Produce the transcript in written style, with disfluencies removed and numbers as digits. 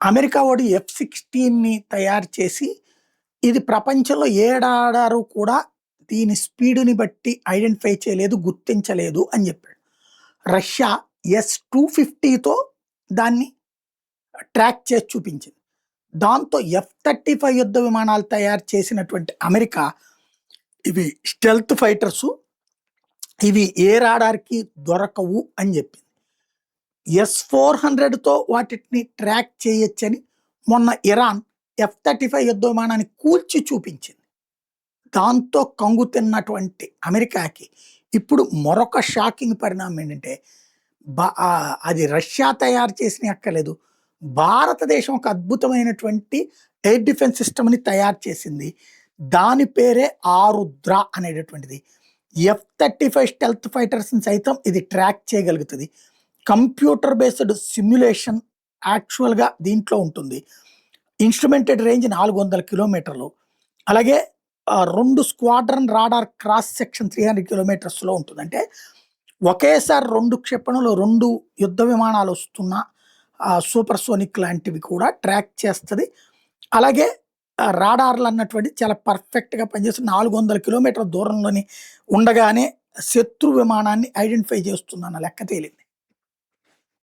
America వాడు F-16ని తయారు చేసి, ఇది ప్రపంచంలో ఏడాడారు కూడా దీని స్పీడ్‌ని బట్టి ఐడెంటిఫై చేయలేదు, గుర్తించలేదు అని జెప్పాడు. రష్యా S-250తో దాన్ని ట్రాక్ చేసి చూపించింది. దాంతో F-35 యుద్ధ విమానాలు తయారు చేసినటువంటి అమెరికా, ఇవి స్టెల్త్ ఫైటర్సు, ఇవి ఏ రాడార్‌కి దొరకవు అని జెప్పింది. S-400తో వాటిని ట్రాక్ చేయొచ్చని మొన్న ఇరాన్ F-35 యుద్ధ విమానాన్ని కూల్చి చూపించింది. దాంతో కంగు తిన్నటువంటి అమెరికాకి ఇప్పుడు మరొక షాకింగ్ పరిణామం ఏంటంటే, అది రష్యా తయారు చేసినవి అక్కర్లేదు, భారతదేశం ఒక అద్భుతమైనటువంటి ఎయిర్ డిఫెన్స్ సిస్టమ్‌ని తయారు చేసింది. దాని పేరే ఆరుద్ర అనేటటువంటిది. F-35 స్టెల్త్ ఫైటర్స్‌ని సైతం ఇది ట్రాక్ చేయగలుగుతది. కంప్యూటర్ బేస్డ్ సిమ్యులేషన్ యాక్చువల్‌గా దీంట్లో ఉంటుంది. ఇన్‌స్ట్రుమెంటెడ్ రేంజ్ 400 కిలోమీటర్లు. అలాగే 2 స్క్వాడ్రన్ రాడార్ క్రాస్ సెక్షన్ 300 కిలోమీటర్స్‌లో ఉంటుంది. అంటే ఒకేసారి 2 క్షిపణులు, 2 యుద్ధ విమానాలు వస్తున్న సూపర్‌సోనిక్ లాంటివి కూడా ట్రాక్ చేస్తది. అలాగే రాడార్లు అన్నటువంటిది చాలా పర్ఫెక్ట్‌గా పనిచేసి 400 కిలోమీటర్ల దూరంలోని ఉండగానే శత్రు విమానాన్ని ఐడెంటిఫై చేస్తుందన్న లెక్క తేలింది.